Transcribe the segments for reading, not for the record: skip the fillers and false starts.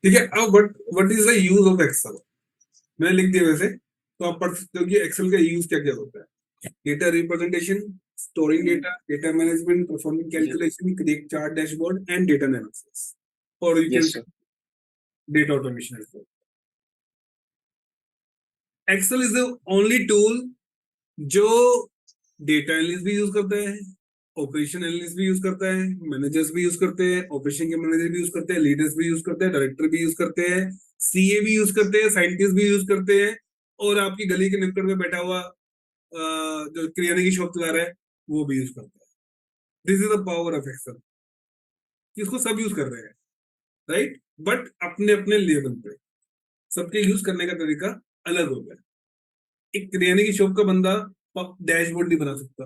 ठीक है। अब what is the use of Excel, मैंने लिख दिया वैसे, तो आप पढ़ सकते हो कि एक्सेल का यूज क्या क्या होता है। Data representation, storing hmm, data, data management, performing जी, calculation, create chart dashboard and data analysis, और you can yes sir. Data automation as well. Excel is the only tool जो डेटा एनालिस्ट भी use करता है, operation analyst भी use करता है, managers भी यूज करते हैं, ऑपरेशन के मैनेजर भी यूज करते हैं, लीडर्स भी यूज करते हैं, डायरेक्टर भी यूज करते हैं, सीए भी यूज करते हैं, साइंटिस्ट भी यूज करते हैं, और आपकी गली के नुक्कड़ में बैठा हुआ जो किराने की शॉप चला रहा है वो भी यूज करता है। This is the power of Excel, इसको सब यूज कर रहे हैं, राइट, बट अपने अपने लेवल पे सबके यूज करने का तरीका अलग होगा। एक किराने की शॉप का बंदा डैशबोर्ड नहीं बना सकता,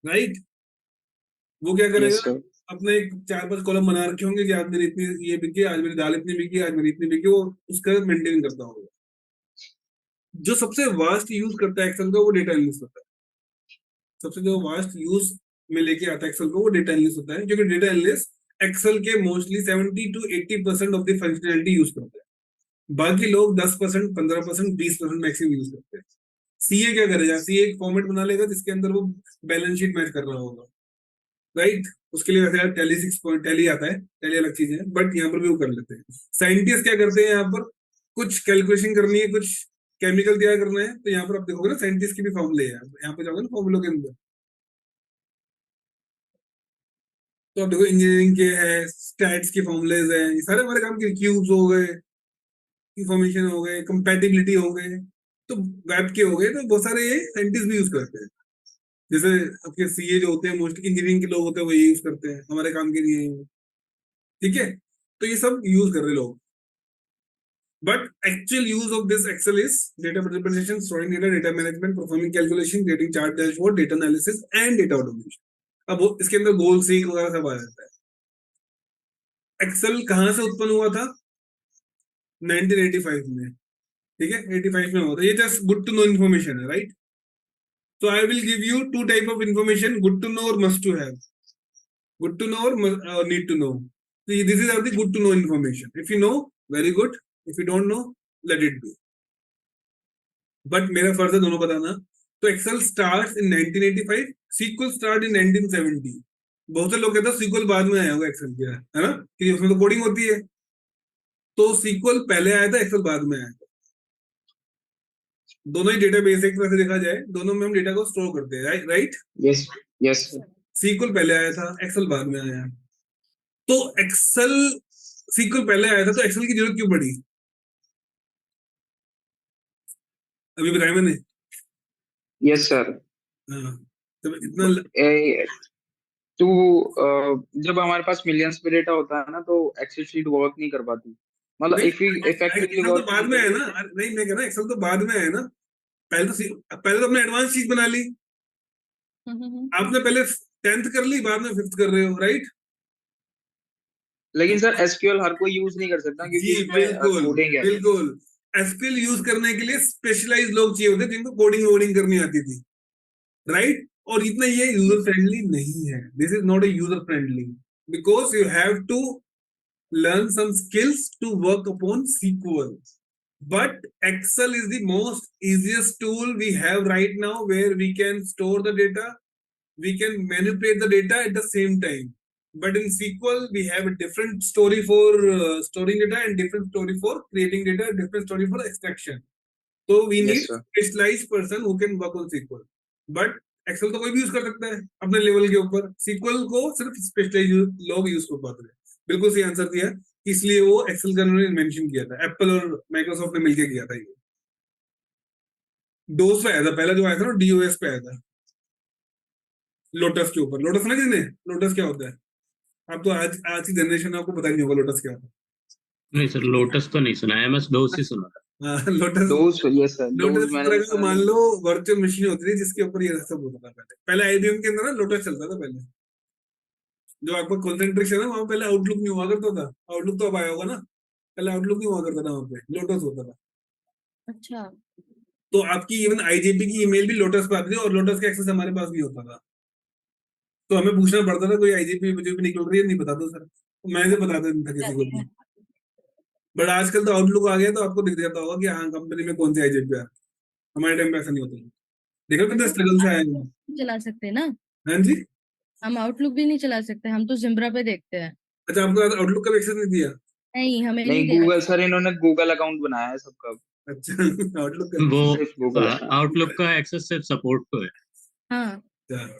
राइट। वो क्या करेगा, यस सर। अपने एक चार पांच कॉलम बना रखे होंगे कि आज मेरी इतनी ये बिकी, आज मेरी दाल इतनी बिकी, आज मेरी इतनी बिकी, वो उसका मेंटेन करता होगा। जो सबसे वास्ट यूज करता है एक्सेल का वो डेटा एनालिस्ट होता है। सबसे जो वास्ट यूज में लेके आता है एक्सेल को वो डेटा एनालिस्ट होता है, क्योंकि डेटा एनालिस्ट एक्सेल के mostly 70 to 80% of the functionality use करते हैं। बाकी लोग 10%, 15%, 20% मैक्सिमम यूज करते हैं। सीए क्या करेगा, सीए एक फॉर्मेट बना लेगा जिसके अंदर वो बैलेंस शीट मैच कर रहा होगा, राइट। उसके लिए वैसे टैली 6 पॉइंट टैली आता है, टैली अलग चीज है, बट यहाँ पर भी वो कर लेते हैं। साइंटिस्ट क्या करते हैं, यहाँ पर कुछ कैलकुलेशन करनी है, कुछ केमिकल तैयार करना है, तो यहाँ पर आप देखोगे ना साइंटिस्ट के भी फॉर्मूले हैं, यहाँ पे जाओगे ना फॉर्मूलों के अंदर, तो आप देखो इंजीनियरिंग के हैं, स्टैट्स के फॉर्मूलेज हैं, ये सारे हमारे काम के, क्यूब्स हो गए, इंफॉर्मेशन हो गए, कंपैटिबिलिटी हो गए, तो वेब के हो गए, तो बहुत सारे ये साइंटिस्ट भी यूज करते हैं। जैसे आपके सीए जो होते हैं मोस्टली इंजीनियरिंग के लोग होते हैं, वो ये यूज करते हैं हमारे काम के लिए, ठीक है। तो ये सब यूज कर रहे लोग, but actual use of this Excel is data representation, storing data, data management, performing calculation, creating chart dashboard, data analysis and data automation। अब वो इसके अंदर गोल सीक वगैरह सब आ जाता है। एक्सेल कहाँ से उत्पन्न हुआ था, 1985 में, ठीक है, 85 में हुआ था। ये just good to know information है, राइट। तो I will give you two type of information, good to know और must to have. Good to know और need to know. This is are the good to know information, if you know very good, if you don't know let it be, but मेरा फर्ज है दोनों बताना। तो Excel start in 1985, SQL start in 1970। बहुत से लोग कहते हैं सीक्वल बाद में आया होगा एक्सेल के, है ना, कि उसमें तो कोडिंग होती है। तो सीक्वल पहले आया था, एक्सेल बाद में आया था। दोनों ही डेटाबेस, एक तरह से देखा जाए दोनों में हम डेटा को स्टोर करते हैं, right right. Yes, yes sir. SQL पहले आया था, एक्सेल बाद में आया। तो एक्सेल, सीक्वल पहले आया था तो एक्सेल की जरूरत क्यों पड़ी, अभी बताया मैंने। Yes sir. हाँ, तो इतना ब- ए, तो जब हमारे पास मिलियंस पे डेटा होता है ना, तो एक्सेल शीट वर्क नहीं कर पाती, मतलब नहीं, इफेक्टिवली एक्सेल तो वर्क बाद नहीं में है करती। ना, नहीं मैं कह रहा एक्सेल तो बाद में है ना। पहले तो अपने एडवांस चीज बना ली, आपने पहले 10th कर ली, बाद में 5th कर रहे हो, राइट। लेकिन सर एसक्यूएल हर कोई यूज नहीं कर सकता, जी क्योंकि उसमें बिल्कुल, कोडिंग है। बिल्कुल। एसक्यूएल यूज करने के लिए स्पेशलाइज लोग चाहिए होते जिनको कोडिंग वोडिंग करनी आती थी, राइट। और इतना ये यूजर फ्रेंडली नहीं है, this is not a user friendly, because you have to learn some skills to work upon SQL. But Excel is the most easiest tool we have right now, where we can store the data, we can manipulate the data at the same time. But in SQL, we have a different story for storing data and different story for creating data, different story for extraction. So we need yes sir. specialized person who can work on SQL. But Excel तो कोई भी use कर सकता है अपने level के ऊपर, sequel को सिर्फ स्पेशलाइज लोग यूज कर पाते हैं। बिल्कुल सही आंसर दिया, इसलिए वो एक्सेल का उन्होंने मेंशन किया था, एप्पल और माइक्रोसॉफ्ट ने मिलकर किया था ये। डोस पे आया था पहला जो आया था ना, डीओएस पे आया था, लोटस के ऊपर। लोटस ना किसने, लोटस क्या होता है, आप तो आज आज की जनरेशन आपको पता ही नहीं होगा लोटस क्या होता नहीं सर, लोटस तो नहीं सुना है, MS DOS ही सुना था। है। हाँ, lotus. Dose, yes sir, lotus dose इस मैंने तरह भी का सुना है, मान लो लेकिन वर्चुअल मशीन होती थी जिसके ऊपर ये सब होता था। पहले पहले आईबीएम के अंदर ना लोटस चलता था पहले, जो आपका कॉन्सेंट्रेक्शन है वहां पहले आउटलुक नहीं हुआ करता था, आउटलुक तो अब आया होगा ना, पहले आउटलुक नहीं हुआ करता था, वहां पे लोटस होता था। अच्छा। तो आपकी इवन आईजेपी की ईमेल भी लोटस पे आती थी, और लोटस का एक्सेस हमारे पास भी होता था। तो हमें पूछना पड़ता था कोई आईजेपी मुझे भी निकल रही है, नहीं बताता सर, तो मैं से बताता नहीं था किसी को भी। बट आजकल तो आउटलुक आ गया तो आपको दिख जाता होगा कि हाँ कंपनी में कौन सी IGP है। हमारे टाइम पे ऐसा नहीं होता। देखो बट कितने हम स्ट्रगल से आए हैं। आउटलुक नहीं चला सकते ना, हाँ जी। हम आउटलुक भी नहीं चला सकते, हम तो जिम्ब्रा पे देखते हैं। अच्छा, आपको आउटलुक का एक्सेस नहीं दिया? नहीं, हमें नहीं नहीं, दिया। गूगल सर इन्होंने गूगल अकाउंट बनाया है सबका, अच्छा आउटलुक का। वो सिर्फ गूगल अकाउंट। आउटलुक का एक्सेस सिर्फ सपोर्ट को है। हाँ,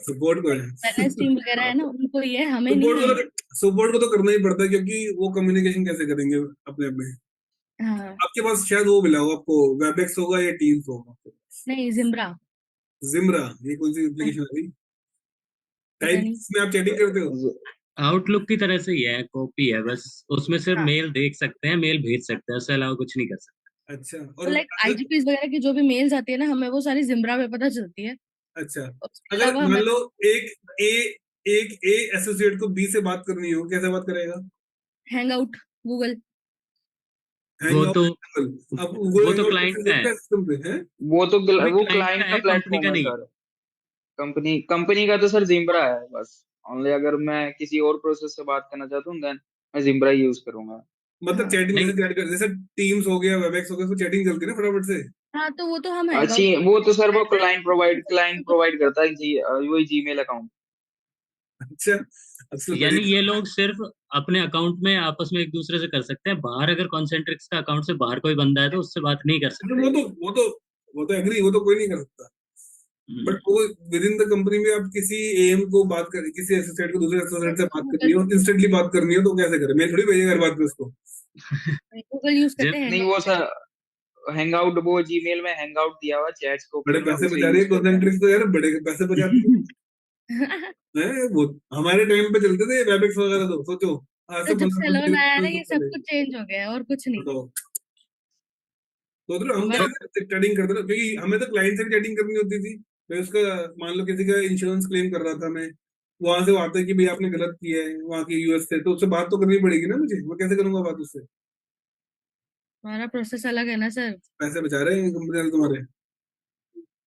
सपोर्ट को है। फाइनेंस टीम वगैरह है ना, उनको ये, हमें नहीं सपोर्ट को है। तो सपोर्ट को तो करना ही पड़ता है क्योंकि वो कम्युनिकेशन कैसे करेंगे अपने आप में। हाँ, आपके पास शायद वो मिला होगा आपको, वेबएक्स होगा या टीम्स होगा आपके पास। नहीं जिम्ब्रा। जिमरा, ये कौन सी एप्लीकेशन है? पता टाइप नहीं। में आप चैटिंग करते हो? आउटलुक की तरह से ही है, कॉपी है बस। उसमें सिर्फ हाँ, मेल देख सकते हैं, मेल भेज सकते हैं, उससे अलावा कुछ नहीं कर सकते। अच्छा। तो और लाइक अगर, आईजीपीस वगैरह की जो भी मेल्स आती है ना, हमें वो सारी जिम्ब्रा पे पता चलती है। अच्छा, और उसके अगर अलावा मान हमें लो एक ए एक ए एसोसिएट को बी से बात करनी हो, कैसे बात करेगा? Hang out, Google. वो हैंग तो आउट। अब गूगल वो हैंग तो आउट क्लाइंट का है। सिस्टम पे है। वो भी वो क्लाइंट का क्लाइंट का है, कंपनी का प्लेटफॉर्म है नहीं। सर। कंपनी कंपनी का तो सर जिम्ब्रा है बस। ओनली अगर मैं किसी और प्रोसेस से बात करना चाहता हूँ देन मैं जिम्ब्रा यूज करूंगा। मतलब हाँ, चैटिंग नहीं, जैसे चैट कर, जैसे टीम्स हो गया, वेबएक्स हो गया, उसको चैटिंग चलती है ना फटाफट से। हाँ, तो वो तो हम हैंग अच्छी, आउट। वो तो सर वो क्लाइंट प्रोवाइड करता है जी, वही जीमेल अकाउंट। अच्छा, अच्छा यानी बढ़िया। ये लोग सिर्फ अपने अकाउंट में आपस में एक दूसरे से कर सकते हैं, बाहर अगर कॉन्सेंट्रिक्स का अकाउंट से बाहर कोई बंदा है तो उससे बात नहीं कर तो सकते। वो तो एग्री, वो तो कोई नहीं कर सकता। हम्म। बट वो विद इन द कंपनी में आप किसी एएम को बात कर, किसी एसोसिएट को दूसरे एसोसिएट से बात करनी गूगल, हो, इंस्टेंटली बात करनी हो, तो कैसे करें? मैं थोड़ी भेजेगा हर बात पे उसको। गूगल यूज करते जब हैं, हैंग नहीं वो सर हैंग आउट, वो जीमेल में हैंग आउट दिया हुआ चैट्स को बड़े ओपन में पैसे उसे बचा रही यूज है करते हैं। कॉन्सेंट्रिक्स तो यार, बड़े पैसे बचाती है। आउट। वो हमारे टाइम पे चलते थे वेबएक्स वगैरह, तो सोचो आज तो से जब 15 से लोन आया ना, 20 ये साल सब पहले। कुछ चेंज हो गया है और कुछ नहीं। बताओ, सोच रहे हो हम हमारा कैसे चैटिंग करते थे, क्योंकि हमें तो क्लाइंट से भी चैटिंग करनी होती थी। मैं उसका, मान लो किसी का इंश्योरेंस क्लेम कर रहा था मैं, वहां से वो आता है कि भाई आपने गलत किया है, वहां के यूएस से, तो उससे बात तो करनी पड़ेगी ना मुझे, मैं कैसे करूंगा बात उससे? हमारा प्रोसेस अलग है ना सर। पैसे बचा रहे हैं कंपनी वाले तुम्हारे।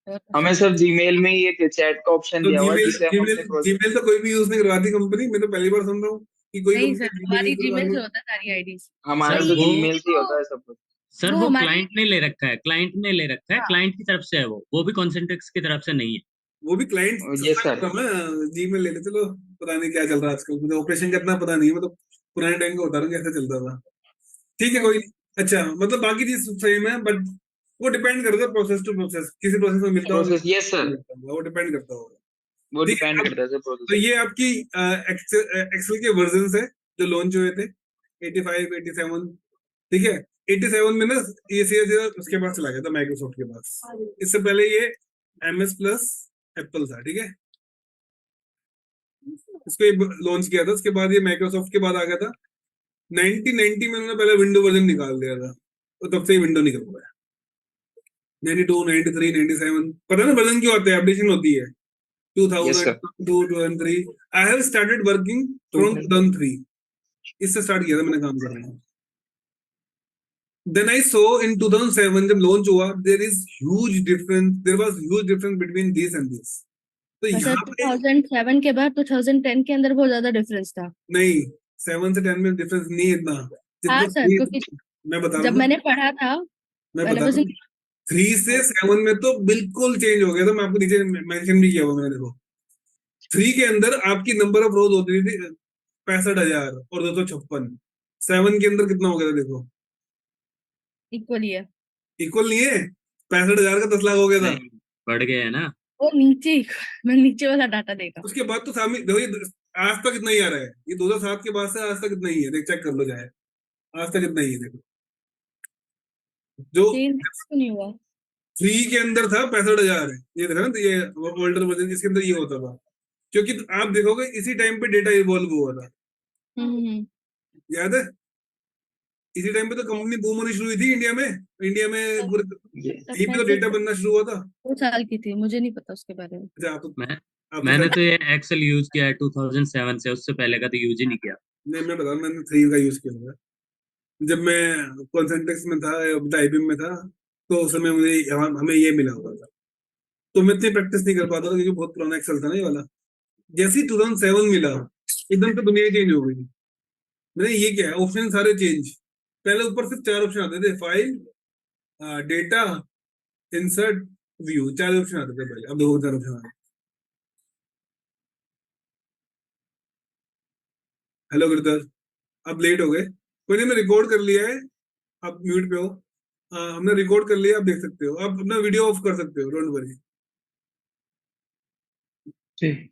और हमें सब सर जीमेल में ही एक चैट का ऑप्शन तो दिया हुआ है जीमेल जिसे हम जीमेल अपने जीमेल तो कोई भी यूज नहीं करवाती कंपनी, मैं तो पहली बार सुन रहा हूँ कि कोई नहीं सर, कंपनी जीमेल हमारी यूज करवा जीमेल लो। से होता है सारी आईडीज। हमारा सर तो वो जीमेल से ही होता है सब कुछ। सर वो वो हमारी, क्लाइंट ने ले रखा है, क्लाइंट ने ले रखा है, हाँ, क्लाइंट की तरफ से है, वो भी कॉन्सेंट्रिक्स की तरफ से नहीं है। वो भी क्लाइंट यस सस्ता सर। कर रहा है ना, जीमेल ले ले चलो। पता नहीं क्या चल रहा है आजकल, मुझे ऑपरेशन का इतना पता नहीं है, मतलब पुराने टाइम का बता रहा हूँ कैसे चलता था। ठीक है, हाँ कोई जी। नहीं। अच्छा, मतलब बाकी चीज सेम है, बट वो डिपेंड करता है प्रोसेस टू प्रोसेस, किसी प्रोसेस में मिलता होगा, प्रोसेस यस नहीं सर, मिलता होगा, वो डिपेंड करता होगा। वो ठीक है, डिपेंड अब करता है सर प्रोसेस तो पे। ये आपकी एक्सेल के वर्जन है जो लॉन्च हुए थे, 85 87। ठीक है, 87 में ना ये सीधे उसके पास चला गया था, माइक्रोसॉफ्ट के पास। इससे पहले ये MS प्लस एप्पल था, ठीक है। इसको लॉन्च किया था, उसके बाद ये माइक्रोसॉफ्ट के बाद आ गया था। 1990 में उन्होंने पहले विंडो वर्जन निकाल दिया था, तो तब से ही विंडो निकल रहा है। 92 93 97, पता है ना वर्जन क्यों आता है? अपडेशन होती है। Yes 2000 sir. 2003। I have started working from 2003, इससे स्टार्ट किया था मैंने काम करना। देन आई सो इन 2007 जब लॉन्च हुआ, there was huge difference between this and this. तो वैसे यहाँ पे 2007 के बाद 2010 के अंदर बहुत ज्यादा डिफरेंस था। नहीं, 7 से 10 में डिफरेंस नहीं है इतना हाँ जितना सर, क्योंकि मैं बता रहा जब हूँ ना। मैंने पढ़ा था, मैं मैंने बता बस, रहा हूँ, 3 से 7 में तो बिल्कुल चेंज हो गया था। मैं आपको नीचे मेंशन भी किया हुआ मैंने, देखो। 3 के अंदर आपकी नंबर ऑफ रोज होती थी 65,000 और 256। 7 के अंदर कितना हो गया था देखो? इक्वली है। इक्वल नहीं है, 65,000 का 10 लाख हो गया था। नहीं, बढ़ गए है ना। वो नीचे, मैं नीचे वाला डाटा देखा। उसके बाद तो सामने देखो, ये आज तक इतना ही आ रहा है, ये 2007 के बाद से आज तक इतना ही है, देख चेक कर लो जाए। आज तक इतना ही है देखो, जो चेंज तो नहीं हुआ। 3 के अंदर था 65,000 है, ये देखा ना, ये ओल्डर वर्जन जिसके अंदर ये होता था। क्योंकि आप देखोगे इसी टाइम पे डेटा इवॉल्व हुआ था, हम्म। याद है? इसी टाइम पे तो कंपनी बूम होनी शुरू हुई थी इंडिया में। इंडिया में पूरे तब यहीं पे मैं तो तो डेटा बनना शुरू हुआ था। 2 साल की थी, मुझे नहीं पता उसके बारे में। अच्छा, मैं आप तो मैंने शायद, तो ये एक्सेल यूज किया है 2007 से, उससे पहले का तो यूज ही नहीं किया। नहीं मैं बता रहा हूँ, मैंने 3 का यूज किया हुआ है। जब मैं कॉन्सेंट्रिक्स में था, IBM में था, तो उस समय मुझे हमें ये मिला हुआ था। तो मैं इतनी प्रैक्टिस नहीं कर पाता था क्योंकि बहुत पुराना एक्सेल था ना ये वाला। जैसे ही 2007 मिला, एकदम से दुनिया चेंज हो गई। मैंने ये क्या है, ऑप्शन सारे चेंज। पहले ऊपर सिर्फ 4 ऑप्शन आते थे, file, data, insert, view, 4 option आते थे पहले, अब 2 ऑप्शन आते हैं। हेलो गिरधर, अब लेट हो गए, कोई नहीं, मैं रिकॉर्ड कर लिया है, आप म्यूट पे हो। हमने रिकॉर्ड कर लिया, आप देख सकते हो, आप अपना वीडियो ऑफ कर सकते हो, डोंट वरी, ठीक।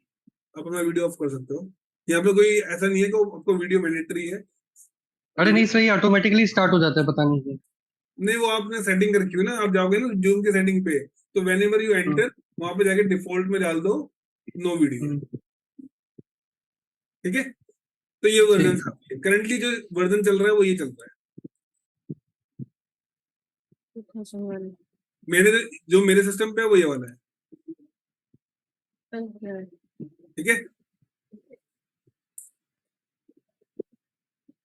आप अपना वीडियो ऑफ कर सकते हो। यहाँ पे कोई ऐसा नहीं है कि आपको वीडियो मैंडेटरी है। अरे नहीं, सही ऑटोमेटिकली स्टार्ट हो जाता है, पता नहीं क्यों। नहीं, वो आपने सेटिंग कर रखी है ना, आप जाओगे ना जूम की सेटिंग पे, तो वेन एवर यू एंटर, वहां पे जाके डिफॉल्ट में डाल दो नो वीडियो, हम्म, ठीक है। तो ये वर्जन ठीक। करंटली जो वर्जन चल रहा है वो ये चल रहा है। मेरे जो मेरे सिस्टम पे है वो ये वाला है, ठीक है।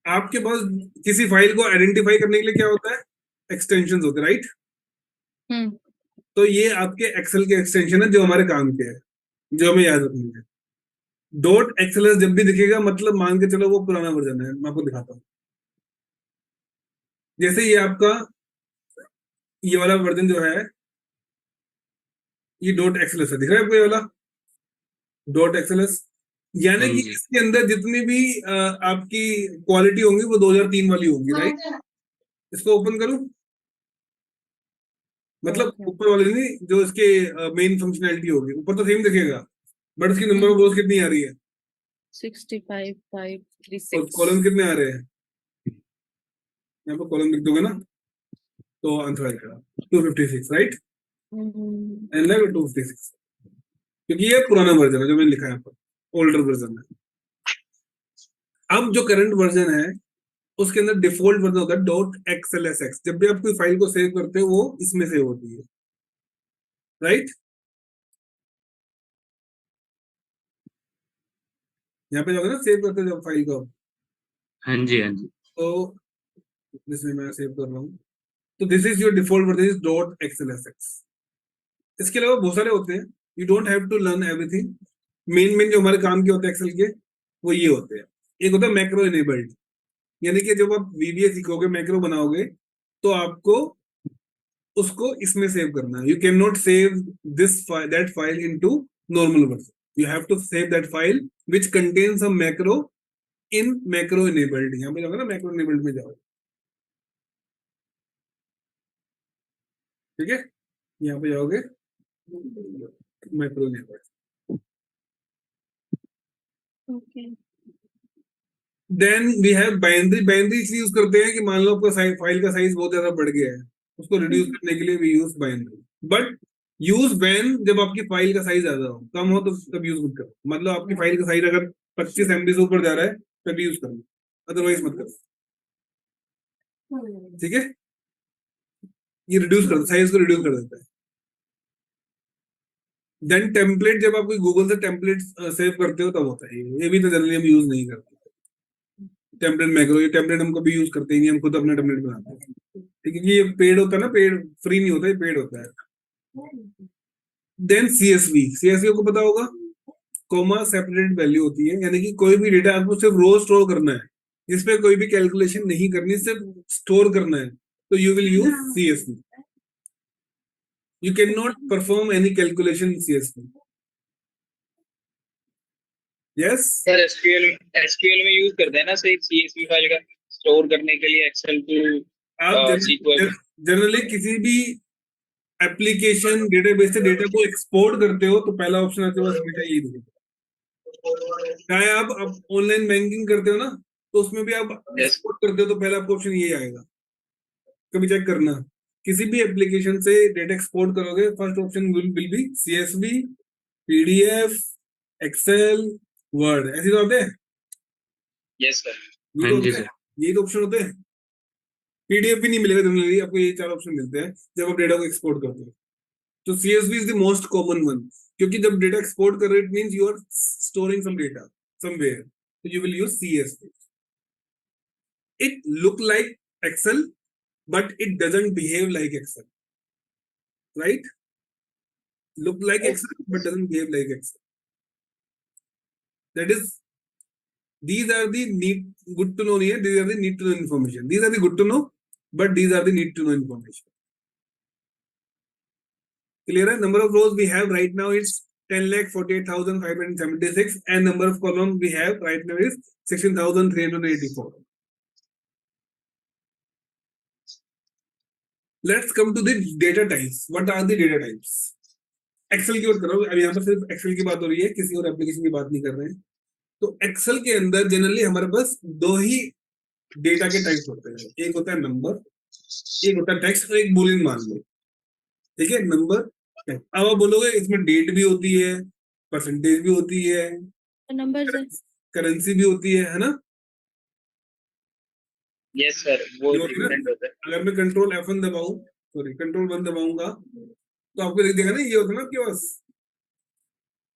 आपके पास किसी फाइल को आइडेंटिफाई करने के लिए क्या होता है, एक्सटेंशंस होते हैं, राइट। हम्म। तो ये आपके एक्सेल के एक्सटेंशन है जो हमारे काम के है, जो हमें याद रखनी है। डॉट एक्सएलएस जब भी दिखेगा मतलब मान के चलो वो पुराना वर्जन है, मैं आपको दिखाता हूँ। जैसे ये आपका ये वाला वर्जन जो है, ये डॉट एक्सएलएस है, दिख रहा है आपको ये वाला डॉट एक्सएलएस, यानी हाँ कि जी। इसके अंदर जितनी भी आपकी क्वालिटी होंगी वो 2003 वाली होगी, राइट। इसको ओपन करूं, मतलब ऊपर वाले नहीं, जो इसके मेन फंक्शनैलिटी होगी, ऊपर तो सेम दिखेगा, बट इसकी नंबर ऑफ रोज कितनी आ रही है 65,536 और कॉलम कितने आ रहे हैं, यहाँ पर कॉलम लिख दोगे ना तो आंसर आएगा 256, राइट। एंड लाइक 256, क्योंकि ये पुराना वर्जन है जो मैंने लिखा है यहाँ पर, ओल्डर वर्जन है। अब जो करंट वर्जन है उसके अंदर डिफॉल्ट वर्जन होता है डॉट एक्सएलएसएक्स। जब भी आप कोई फाइल को सेव करते हो वो इसमें सेव होती है, राइट। यहाँ पे जाओगे ना, सेव करते हो जब फाइल को, हाँ जी, हाँ जी। तो जिसमें मैं सेव कर रहा हूँ, तो this is your default version is dot XLSX. इसके अलावा बहुत सारे होते हैं, you don't have to learn everything. Main main जो हमारे काम के होते हैं एक्सेल के, वो ये होते हैं। एक होता है मैक्रो इनेबल्ड, यानी कि जब आप वीबीए सीखोगे, मैक्रो बनाओगे, तो आपको उसको इसमें सेव करना है। You can not save this that file into normal version, you have to save that file which contains a macro in macro enabled. यहाँ पे जाओगे ना, मैक्रो इनेबल्ड में जाओ, ठीक है, यहाँ पे जाओगे macro enabled. Then we have binary. Binary इसलिए यूज करते हैं कि मान लो आपका फाइल का साइज बहुत ज्यादा बढ़ गया है, उसको रिड्यूस करने के लिए we use binary. But use when जब आपकी फाइल का साइज ज्यादा हो, कम हो तो तब यूज मत करो। मतलब आपकी फाइल का साइज अगर 25 MB से ऊपर जा रहा है तब यूज करो, अदरवाइज मत करो, ठीक है। ये रिड्यूस कर, साइज को रिड्यूस कर देता है। देन टेम्पलेट, जब आप कोई गूगल से टेम्पलेट सेव करते हो तब होता है ये भी तो जनरली हम यूज नहीं करते। टेम्पलेट मैक्रो, ये टेम्पलेट हम कभी यूज करते ही नहीं, हम खुद अपना टेम्पलेट बनाते हैं, ठीक है। कि ये पेड होता है ना, पेड फ्री नहीं होता, ये पेड होता है। देन सीएसवी, सीएसवी को पता होगा, कॉमा सेपरेट वैल्यू होती है, यानी कि कोई भी डेटा आपको सिर्फ रो स्टोर करना है, जिसपे कोई भी कैलकुलेशन नहीं करनी, सिर्फ स्टोर करना है, तो you will use CSV. You can not perform any calculation in CSV. Yes, sir SQL SQL में यूज करते हैं ना सर, सीएसवी फाइल का स्टोर करने के लिए एक्सेल आप टू सीक्वल। जनरली किसी भी एप्लीकेशन डेटाबेस से डेटा को एक्सपोर्ट करते हो तो पहला ऑप्शन आपके पास हमेशा यही दिखेगा। चाहे आप ऑनलाइन बैंकिंग करते हो ना, तो उसमें भी आप यस। एक्सपोर्ट करते हो तो पहला आपको ऑप्शन यही आएगा, कभी चेक करना। किसी भी एप्लीकेशन से डेटा एक्सपोर्ट करोगे, first option will be CSV, PDF, Excel, Word, ऐसे तो होते हैं। Yes sir. ये हाँ तो जी होते हैं, सर। ये तो ऑप्शन होते हैं। पीडीएफ भी नहीं मिलेगा जनरली आपको, ये 4 ऑप्शन मिलते हैं जब आप डेटा को एक्सपोर्ट करते हो। तो CSV is the most common one, क्योंकि जब डेटा एक्सपोर्ट कर रहे, it means you are storing some data somewhere, तो you will use CSV। It look like Excel but it doesn't behave like Excel, right. Look like Excel but doesn't behave like Excel, that is These are the need good to know नहीं है, these are the need to know information. These are the good to know, but these are the need to know information. Clear? Number of rows we have right now is 10,48,576, and number of columns we have right now is 16,384. Let's come to the data types. What are the data types? Excel की बात कर रहा हूँ, अब यहाँ पर सिर्फ Excel की बात हो रही है, किसी और एप्लीकेशन की बात नहीं कर रहे हैं. तो एक्सेल के अंदर जनरली हमारे पास दो ही डेटा के टाइप्स होते हैं. एक होता है नंबर, एक होता है टेक्स्ट, और एक बूलियन मान लो. ठीक है, नंबर. अब आप बोलोगे इसमें डेट भी होती है, परसेंटेज भी होती है, नंबर्स है. करेंसी भी होती है ना? यस सर, वो ये होती है ना? डिफरेंट होता है। अगर मैं कंट्रोल F1 दबाऊं, सॉरी कंट्रोल 1 दबाऊंगा, तो आपको दिख देगा ना, ये होता है ना आपके पास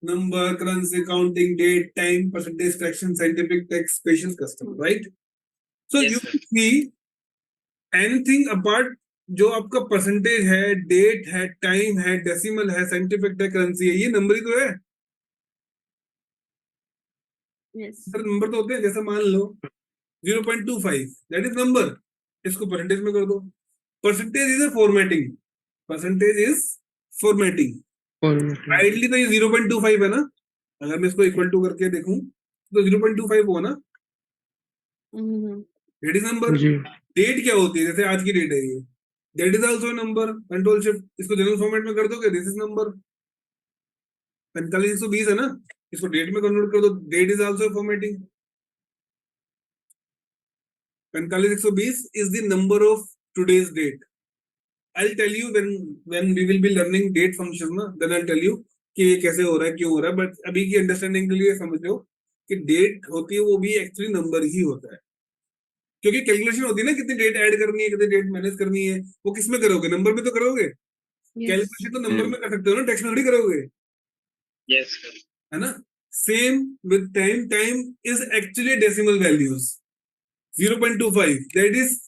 number, currency, counting, date, time, percentage, fraction, scientific, text, special, custom, right? So Yes, you sir. See anything apart जो आपका परसेंटेज है, डेट है, टाइम है, डेसिमल है, साइंटिफिक है, करेंसी है, ये नंबर ही तो है. यस. सर नंबर तो होते हैं, जैसे मान लो 0.25, दैट इज नंबर. इसको परसेंटेज में कर दो. Percentage is a formatting. Percentage is formatting. Ideally तो ये 0.25 है ना. अगर मैं इसको इक्वल टू करके देखूं तो 0.25 हुआ ना. Date is number. जी. डेट क्या होती है? जैसे आज की डेट है ये, date is also number. Control shift, इसको जनरल फॉर्मेट में कर दोगे, दिस इज नंबर. 45,120 है ना, इसको डेट में कन्वर्ट कर दो, date is also formatting. 45,120 is the number of today's date. I'll tell you when we will be learning date function ना, then I'll tell you कि ये कैसे हो रहा है, क्यों हो रहा है. बट अभी की अंडरस्टैंडिंग के लिए समझ लो कि डेट होती है वो भी एक्चुअली नंबर ही होता है. क्योंकि कैलकुलेशन होती है ना, कितनी डेट ऐड करनी है, कितनी डेट माइनस करनी है, वो किस में करोगे? नंबर में तो करोगे. कैलकुलेशन तो नंबर में कर सकते हो ना, टेक्स्ट में थोड़ी करोगे, यस सर। है ना? Same with time. Time is actually decimal values. 0.25 that is,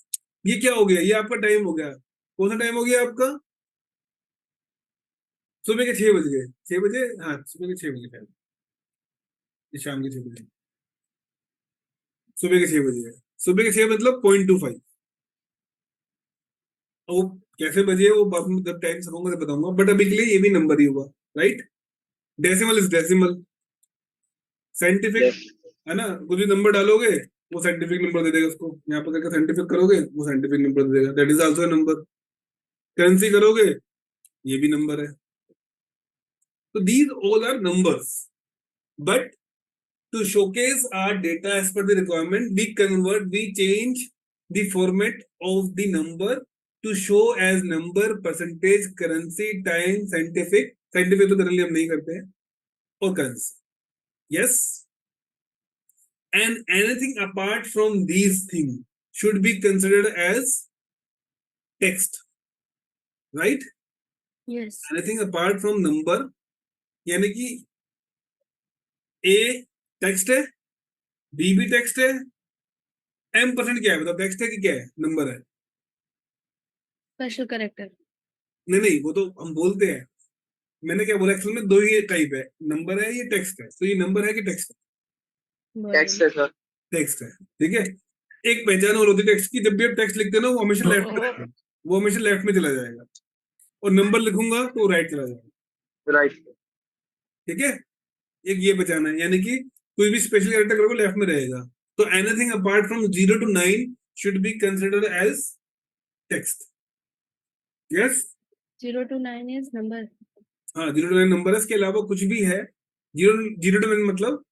ये क्या हो गया? ये आपका टाइम हो गया. कौन सा टाइम हो गया आपका? सुबह के 6 बज गए. 6 बजे, हाँ सुबह के 6 बजे टाइम, शाम के 6 बजे, सुबह के 6 बजे. सुबह के 6 मतलब 0.25. वो कैसे बजे वो बाद में जब टाइम समझूंगा तो बताऊंगा, बट अभी के लिए ये भी नंबर ही हुआ, right? Decimal is decimal. Scientific है ना, कुछ भी नंबर डालोगे वो साइंटिफिक नंबर दे देगा. उसको यहाँ पर करके साइंटिफिक करोगे वो साइंटिफिक नंबर दे देगा, that is also number. Currency करोगे ये भी नंबर है. तो these all are numbers, but to showcase our data as per the requirement, we change the format of the number to show as number, percentage, currency, time, scientific. Scientific तो currently हम नहीं करते हैं, और currency. Yes. And anything apart from these things should be considered as text, right? Yes. Anything apart from number, यानी कि A text है, B भी टेक्स्ट है, M% क्या है बताओ? टेक्स्ट है कि क्या है? नंबर है. Special character. नहीं, वो तो हम बोलते हैं. मैंने क्या बोला? एक्चुअल में दो ही टाइप है, नंबर है, ये टेक्स्ट है. तो ये नंबर है कि टेक्स्ट है? टेक्स्ट है सर। टेक्स्ट है. ठीक है. एक पहचान और होती है टेक्स्ट की, जब भी आप टेक्स्ट लिखते हो ना, वो हमेशा लेफ्ट में रहेगा, वो हमेशा लेफ्ट में चला जाएगा. और नंबर लिखूंगा तो राइट चला जाएगा. राइट। ठीक है. एक ये पहचान है, यानी कि कोई भी स्पेशल कैरेक्टर करोगे लेफ्ट में रहेगा. तो anything apart from 0 to 9 should be considered as text. Yes. 0 to 9 is number. हाँ, 0 to 9 नंबर है. इसके अलावा कुछ भी है. 0 to 9 मतलब.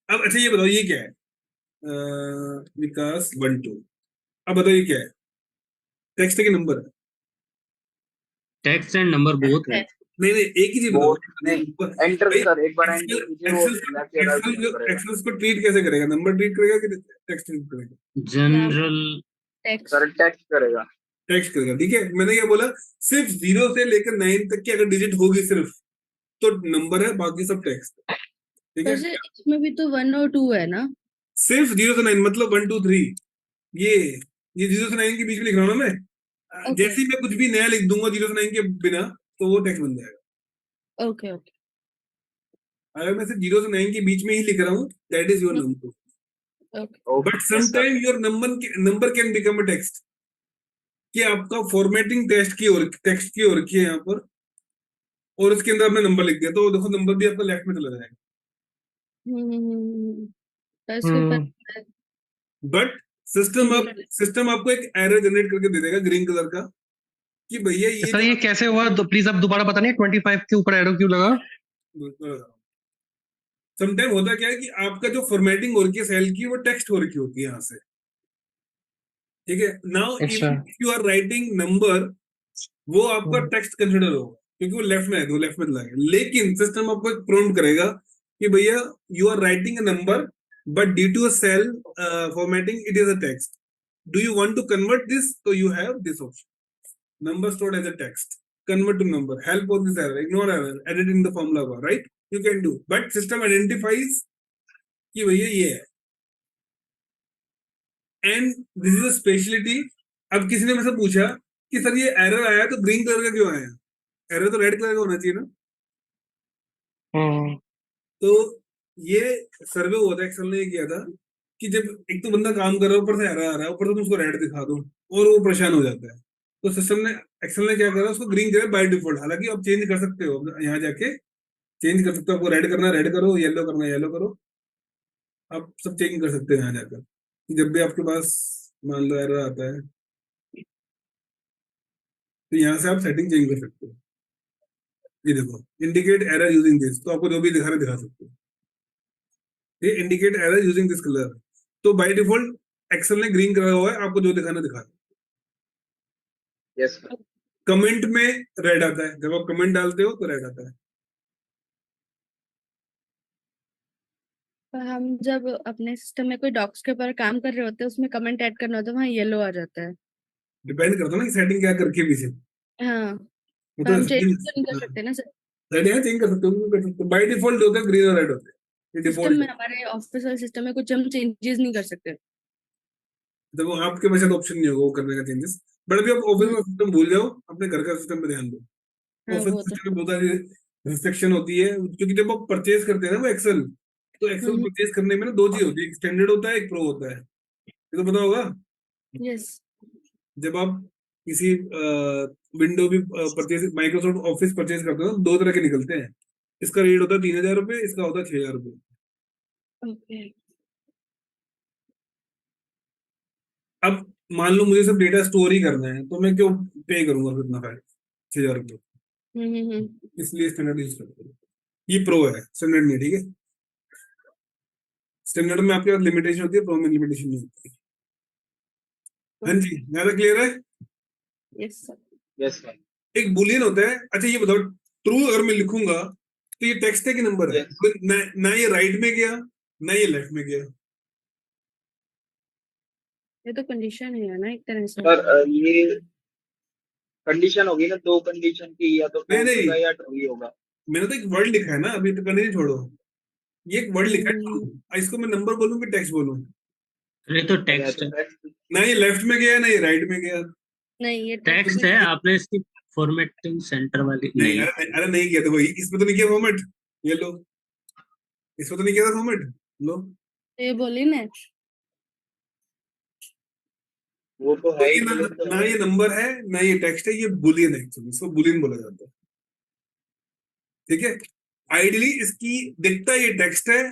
अब अच्छा ये बताओ ये क्या है? विकास 1 2. अब बताओ ये क्या है? टेक्स्ट है कि नंबर है? टेक्स्ट एंड नंबर बोथ है. नहीं, एक ही चीज बताओ. एंटर सर, एक बार एंटर कीजिए, वो लेफ्ट या राइट करेगा। एक्सेल को ट्रीट कैसे करेगा? नंबर ट्रीट करेगा कि टेक्स्ट ट्रीट करेगा? General text. सर टेक्स्ट करेगा। टेक्स्ट करेगा. ठीक है. मैंने क्या बोला? सिर्फ 0 से लेकर 9 तक की अगर डिजिट होगी सिर्फ, तो नंबर है, बाकी सब टेक्स्ट. ठीक है. वैसे इसमें भी तो 1 और 2 है ना. सिर्फ 0 से 9 मतलब 1 2 3. ये 0 से 9 के बीच में लिख रहा हूँ ना मैं. Okay. जैसे ही मैं कुछ भी नया लिख दूंगा 0 से 9 के बिना, तो वो टेक्स्ट बन जाएगा. ओके. अगर मैं सिर्फ 0 से 9 के बीच में ही लिख रहा हूँ, that is your number. Okay. But sometime your number can become a text, कि आपका फॉर्मेटिंग टेक्स्ट की हो रखी है यहाँ पर, और उसके अंदर आपने नंबर लिख दिया, तो देखो नंबर भी आपका लेफ्ट में चला जाएगा। तो इसके ऊपर हम्म बट सिस्टम आपको एक एरर जनरेट करके दे देगा ग्रीन कलर का, कि भैया ये सर जो ये कैसे हुआ तो प्लीज आप दोबारा बताइए 25 के ऊपर एरो क्यों लगा? समटाइम होता क्या है कि आपका जो फॉर्मेटिंग हो रखी है सेल की, वो टेक्स्ट हो रखी होती है यहाँ से, ठीक है। नाउ अच्छा even if you are writing number, वो आपका टेक्स्ट कंसिडर होगा, क्योंकि वो लेफ्ट में है, वो लेफ्ट में चला गया। लेकिन सिस्टम आपको एक प्रॉम्प्ट करेगा कि भैया you are writing a number, but due to a cell formatting it is a text, do you want to convert this, तो you have this option, number stored as a text, convert to number, help of this error, ignore error, edit in the formula bar, right? You can do, but system identifies कि भैया ये है, and this is a speciality. अब किसी ने मुझसे पूछा कि सर ये एरर आया तो ग्रीन कलर का क्यों आया, एरर तो रेड कलर का होना चाहिए ना। हम्म तो ये सर्वे हुआ था, एक्सेल ने ये किया था कि जब एक तो बंदा काम कर रहा है, ऊपर से एरर आ रहा है, ऊपर से तुम उसको रेड दिखा दो और वो परेशान हो जाता है, तो सिस्टम ने एक्सेल ने क्या करा, उसको ग्रीन करा बाय डिफॉल्ट। हालांकि आप चेंज कर सकते हो, यहाँ जाके चेंज कर सकते हो, आपको रेड करना है रेड करो, येलो करना है येलो करो, आप सब चेंज कर सकते हो यहाँ जाकर, कि जब भी आपके पास मान लो एरर आता है, तो यहाँ से आप सेटिंग चेंज कर सकते हो। ये देखो, इंडिकेट एरर यूजिंग दिस, तो आपको जो भी दिखा रहे दिखा सकते हो। ये indicate error using this colour, तो बाय डिफॉल्ट एक्सेल ने ग्रीन करा हुआ है, आपको जो दिखाना दिखा। यस कमेंट में रेड आता है, जब आप कमेंट डालते हो तो रेड आता है। पर हम जब अपने सिस्टम में कोई डॉक्स के ऊपर काम कर रहे होते हैं, उसमें कमेंट ऐड करना होता है, वहाँ येलो आ जाता है। डिपेंड करता है ना कि सेटिंग क्या करके पीछे, हाँ, वो पर तो हम चेंज नहीं कर सकते ना सर। सेटिंग चेंज कर सकते हो, कर सकते हो। बाय डिफॉल्ट होता है ग्रीन और रेड होते हैं, ये सिस्टम डिफॉल्ट में, है। हमारे ऑफिशियल सिस्टम में कुछ हम चेंजेस नहीं कर सकते। तो वो आपके पास तो ऑप्शन नहीं होगा वो करने का चेंजेस, बट अभी आप ऑफिस हम्म, का सिस्टम भूल जाओ, अपने घर का सिस्टम पे ध्यान दो। हाँ ऑफिस वो तो। सिस्टम में बहुत सारी रिस्ट्रिक्शन होती है, क्योंकि जब आप परचेज करते हैं ना वो एक्सेल, तो एक्सेल हम्म, परचेज करने में ना दो चीज होती है, एक स्टैंडर्ड होता है, एक प्रो होता है, ये तो पता होगा। यस। जब आप किसी विंडो भी परचेज, माइक्रोसॉफ्ट ऑफिस परचेज करते हो, दो तरह के निकलते हैं, इसका रेट होता है 3,000 रुपये, इसका होता है 6,000 रुपये। ओके। अब मान लो मुझे सब डेटा स्टोर ही करना है, तो मैं क्यों पे करूंगा फिर इतना, 6,000 रुपये, इसलिए स्टैंडर्ड यूज करते हैं। ये प्रो है, स्टैंडर्ड नहीं, ठीक है। स्टैंडर्ड में आपके पास लिमिटेशन होती है, प्रो में लिमिटेशन नहीं होती। हाँ जी, ज्यादा क्लियर है। Yes sir. यस एक बुलियन होता है, अच्छा ये बताओ, ट्रू अगर मैं लिखूंगा तो ये टेक्स्ट है कि नंबर है, यस तो ना ये राइट में गया ना ये लेफ्ट में गया। ये तो कंडीशन है ना एक तरह से। पर ये कंडीशन होगी ना, दो कंडीशन की, या तो नहीं फॉल्स नहीं, होगा या ट्रू ही होगा। मैंने तो एक वर्ड लिखा है ना, अभी तो करने नहीं, छोड़ो। ये एक वर्ड लिखा है हम्म, true। इसको मैं नंबर बोलूं कि टेक्स्ट बोलूं? ये तो अरे टेक्स्ट तो है। टेक्स्ट। ना ये लेफ्ट में गया ना ये राइट में गया। नहीं ये टेक्स्ट टेक्स्ट। है, आपने इसकी फॉर्मेटिंग सेंटर वाली नहीं, नहीं। अरे नहीं किया तो भाई, इसमें तो नहीं किया फॉर्मेट, ये लो, इसमें तो नहीं किया था फॉर्मेट, लो। ये बोली ना। वो तो तो है ही, ये बुलियन तो ना है। ये नंबर है ना ये टेक्स्ट है, ये बुलियन है, एक्चुअली इसको बुलियन बोला जाता है, ठीक है। आइडियली इसकी दिखता ये टेक्स्ट है,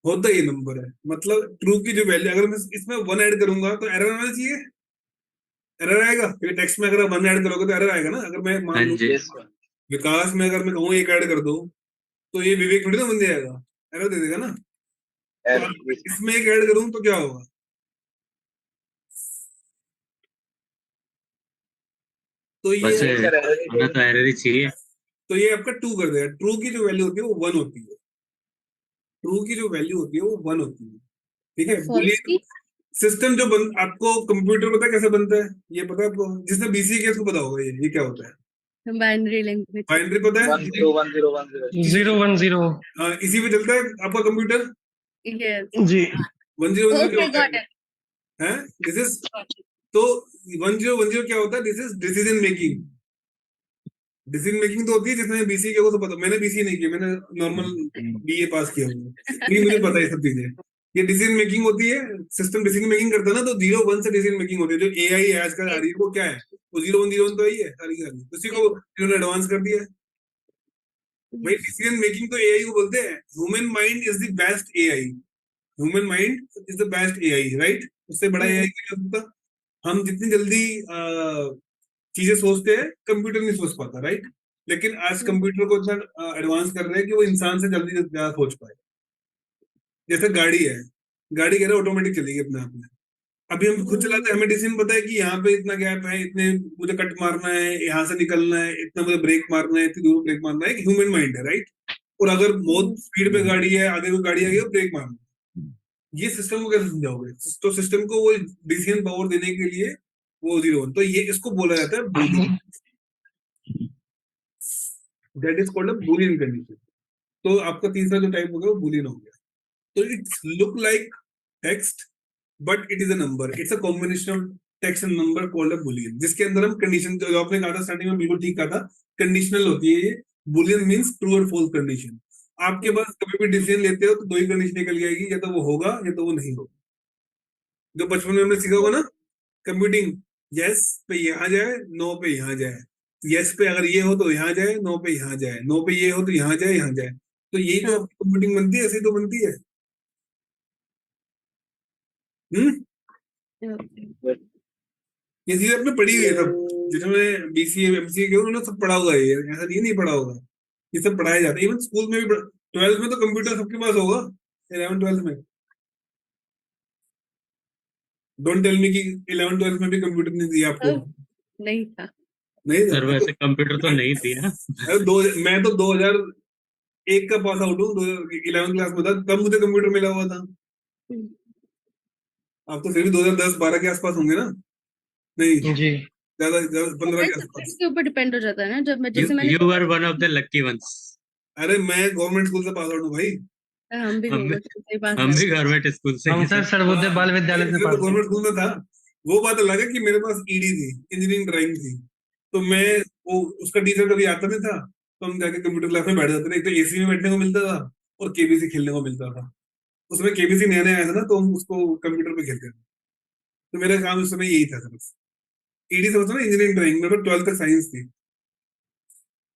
होता ये नंबर है, मतलब ट्रू की जो वैल्यू, अगर मैं इसमें वन ऐड करूंगा तो एरर आना चाहिए, एरर आएगा, क्योंकि टेक्स्ट में अगर वन ऐड करोगे तो एरर आएगा ना। अगर मैं मान हाँ लूं जी। यस विकास में अगर मैं कहूँ एक ऐड कर दो, तो ये विवेक थोड़ी ना बन जाएगा, एरर दे देगा ना। तो एरर। अगर इसमें एक ऐड करूं तो क्या होगा, तो ये बस नहीं सर, एरर ही आना देगा। तो एरर ही चाहिए। तो ये आपका टू कर देगा। ट्रू की जो वैल्यू होती है वो वन होती है, ट्रू की जो वैल्यू होती है वो वन होती है, ठीक है। फॉल्स बुलियन की। सिस्टम जो आपको कंप्यूटर पता है कैसे बनता है, ये पता है आपको, जिसने बीसीए किया उसको पता होगा ये क्या होता है। Binary language. बाइनरी पता है, 101010। इसी 010। इसी पे चलता है आपका कंप्यूटर। यस। जी 1010 क्या ओके होता गॉट इट। है, दिस इज, तो 1010 क्या होता है, this is decision making. Decision making तो होती है, जिसने बीसीए किया वो तो पता, मैंने बीसीए नहीं किया, मैंने नॉर्मल बीए पास किया हूँ, लेकिन मुझे पता है ये सब चीजें, ये डिसीजन मेकिंग होती है, सिस्टम डिसीजन मेकिंग करता है ना, तो 0-1 से डिसीजन मेकिंग होती है। जो एआई आजकल आ रही है वो क्या है, वो 0-1 तो यही है सारी की सारी, उसी को इन्होंने एडवांस कर दिया है भाई। Yes. डिसीजन मेकिंग तो एआई को बोलते हैं। Human mind is the best AI, human mind is the best AI, right. उससे बड़ा एआई क्या हो सकता। हम जितनी जल्दी चीजें सोचते हैं कंप्यूटर नहीं सोच पाता, राइट। लेकिन आज कंप्यूटर को इतना एडवांस कर रहे हैं कि वो इंसान से जल्दी ज्यादा सोच पाए। जैसे गाड़ी है, गाड़ी कह रहे ऑटोमेटिक चलेगी अपने आप में। अभी हम खुद चलाते हैं, हमें डिसीजन पता है कि यहाँ पे इतना गैप है, इतने मुझे कट मारना है, यहाँ से निकलना है, इतना मुझे ब्रेक मारना है, इतनी दूर ब्रेक मारना है। एक ह्यूमन माइंड है, राइट। और अगर बहुत स्पीड पे गाड़ी है, आगे कोई गाड़ी आ गई, ब्रेक मारना है। ये सिस्टम को कैसे समझाओगे। तो सिस्टम को वो डिसीजन पावर देने के लिए वो 0-1, तो ये इसको बोला जाता है Boolean. That is called a Boolean condition. तो आपका तीसरा जो टाइप हो गया वो बूलियन हो गया। तो it's look like text but it is a number, it's a combination of text and number called a Boolean, जिसके अंदर हम कंडीशन, जो आपने कहा था स्टार्टिंग में, बिल्कुल ठीक कहा था, कंडीशनल होती है ये। बूलियन मींस ट्रू और फॉल्स कंडीशन। आपके पास कभी भी डिसीजन लेते हो तो दो ही कंडीशन निकल जाएगी, या तो वो होगा या तो वो नहीं होगा। जो बचपन में हमने सीखा होगा ना, कंप्यूटिंग, यस पे यहाँ जाए, नो पे यहाँ जाए, यस पे अगर ये हो तो यहाँ जाए, नो पे यहाँ जाए, नो पे ये हो तो यहाँ जाए, यहाँ जाए। तो यही तो आपकी कंप्यूटिंग बनती है, ऐसे ही तो बनती है। हम्म। ये चीज आपने पढ़ी हुई है सब, जिन्होंने बीसीए एमसीए किया उन्होंने सब पढ़ा होगा ये, ऐसा नहीं पढ़ा होगा। ये सब पढ़ाया जाता है, इवन स्कूल में भी। 12th में तो कंप्यूटर सबके पास होगा, 11th 12th में। डोंट टेल मी कि 11th 12th में भी कंप्यूटर नहीं दिया आपको। नहीं था। नहीं था। सर वैसे कंप्यूटर तो नहीं थी ना। अरे मैं तो 2001 का पास आउट हूँ, 11th क्लास में था तब मुझे कंप्यूटर मिला हुआ था। आप तो फिर भी 2010-12 के आसपास होंगे ना। नहीं, जी। ज्यादा 15 हमारे के सब्जेक्ट आसपास। के ऊपर डिपेंड हो जाता है ना, जब मैं यू जैसे मैंने you were one of the lucky ones. अरे मैं गवर्नमेंट स्कूल से पास आउट हूँ भाई। हम भी हम भी गवर्नमेंट स्कूल से ही पास हम आउट। भी गवर्नमेंट स्कूल से हम ही सर सर। सर्वोदय बाल विद्यालय से मैं तो पास हैं। गवर्नमेंट स्कूल में था। वो बात अलग है कि मेरे पास ईडी थी, इंजीनियरिंग ड्राइंग थी। तो मैं वो उसका टीचर कभी आता नहीं था, तो हम जाके कंप्यूटर क्लास में बैठ जाते थे। एक तो एसी में बैठने को मिलता था और केबीसी खेलने को मिलता था। उसमें केबीसी नया नया आया था ना, तो हम उसको कंप्यूटर पे खेलते थे। तो मेरा काम उस समय यही था सर। ईडी समझता ना, इंजीनियरिंग ड्राइंग। मेरे को 12th तक साइंस थी।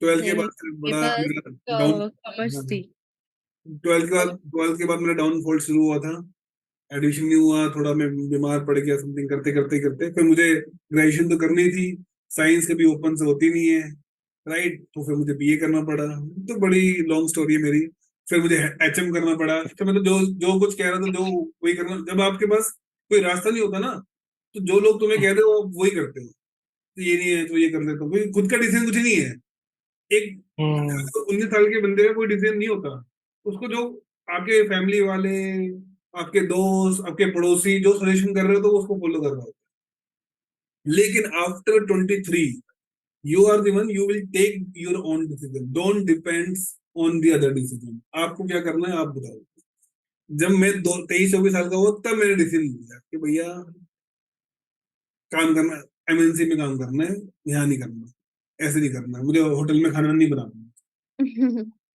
12th के नहीं, बाद फिर मेरे बड़ा पास मेरा डाउन। कॉमर्स थी। 12th के बाद मेरा डाउनफॉल शुरू हुआ था। एडमिशन नहीं हुआ, थोड़ा मैं बीमार पड़ गया, समथिंग करते करते करते फिर मुझे ग्रेजुएशन तो करनी थी। साइंस कभी ओपन से होती नहीं है, राइट। तो फिर मुझे बीए करना पड़ा। तो बड़ी लॉन्ग स्टोरी है मेरी। फिर मुझे एचएम करना पड़ा। तो मैं तो जो जो कुछ कह रहा था, जो वही करना। जब आपके पास कोई रास्ता नहीं होता ना, तो जो लोग तुम्हें कहते हो आप वही करते हो। तो ये नहीं है तो ये कर लेता हूँ, कोई खुद का डिसीजन कुछ नहीं है। एक हम्म। 19 साल के बंदे का कोई डिसीजन नहीं होता। उसको जो आपके फैमिली वाले, आपके दोस्त, आपके पड़ोसी जो सजेशन कर रहे हो तो उसको फॉलो कर रहा हो। लेकिन after 23 you are the one, you will take your own decision, don't depends on the other decision. आपको क्या करना है आप बताओ। जब मैं 23-24 साल का हुआ तब मैंने डिसीजन लिया कि भैया काम करना, एमएनसी में काम करना है, यहाँ नहीं करना, ऐसे नहीं करना, मुझे होटल में खाना नहीं बनाना।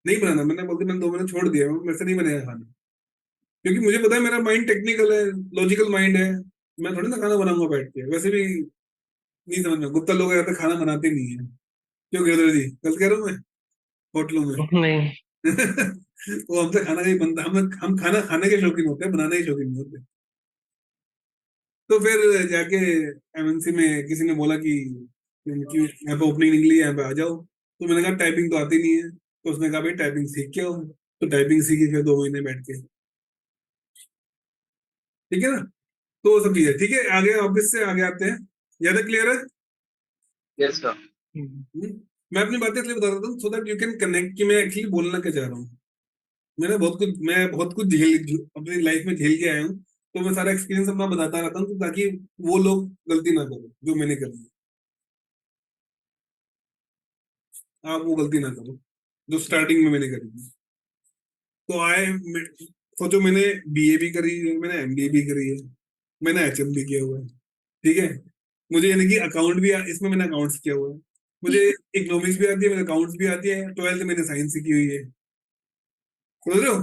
नहीं बनाना, मैंने बोल दिया, मैंने 2 महीने छोड़ दिया, मेरे से नहीं बनेगा खाना। क्योंकि मुझे पता है मेरा माइंड टेक्निकल है, लॉजिकल माइंड है। मैं थोड़ी ना खाना बनाऊंगा बैठ के, वैसे भी नहीं समझ में। गुप्ता लोग रहते खाना बनाते नहीं है। क्यों गिरधर जी, गलत कह रहा हूँ मैं। होटलों में नहीं। वो हमसे खाना नहीं बनता, हम खाना खाने के शौकीन होते हैं, बनाने के शौकीन नहीं होते। तो फिर जाके एमएनसी में किसी ने बोला कि इनकी यहाँ पे ओपनिंग निकली है, यहाँ पे आ जाओ। तो मैंने कहा टाइपिंग तो आती नहीं है। तो उसने कहा भाई टाइपिंग सीख के आओ। तो टाइपिंग सीखी फिर 2 महीने बैठ के। ठीक है ना। तो वो सब चीजें ठीक है। आगे ऑफिस से आगे आते हैं, ज्यादा क्लियर है। Yes sir. मैं अपनी बातें इसलिए बता रहा हूँ so that you can connect कि मैं एक्चुअली बोलना क्या चाह रहा हूँ। मैं बहुत कुछ अपनी लाइफ में झेल के आया हूँ। तो मैं सारा एक्सपीरियंस अपना बताता रहता हूँ ताकि वो लोग गलती ना करो जो मैंने करी है। आप वो गलती ना करो जो स्टार्टिंग में मैंने करी थी। तो सोचो, मैंने बीए भी करी है, मैंने एमबीए भी करी है, मैंने एचएम भी किया हुआ है। ठीक है। मुझे यानी कि अकाउंट भी इसमें मैंने अकाउंट्स किया हुआ है। मुझे इकोनॉमिक्स भी आती है, मुझे अकाउंट्स भी आती है। 12th मैंने साइंस की हुई है। समझ रहे हो।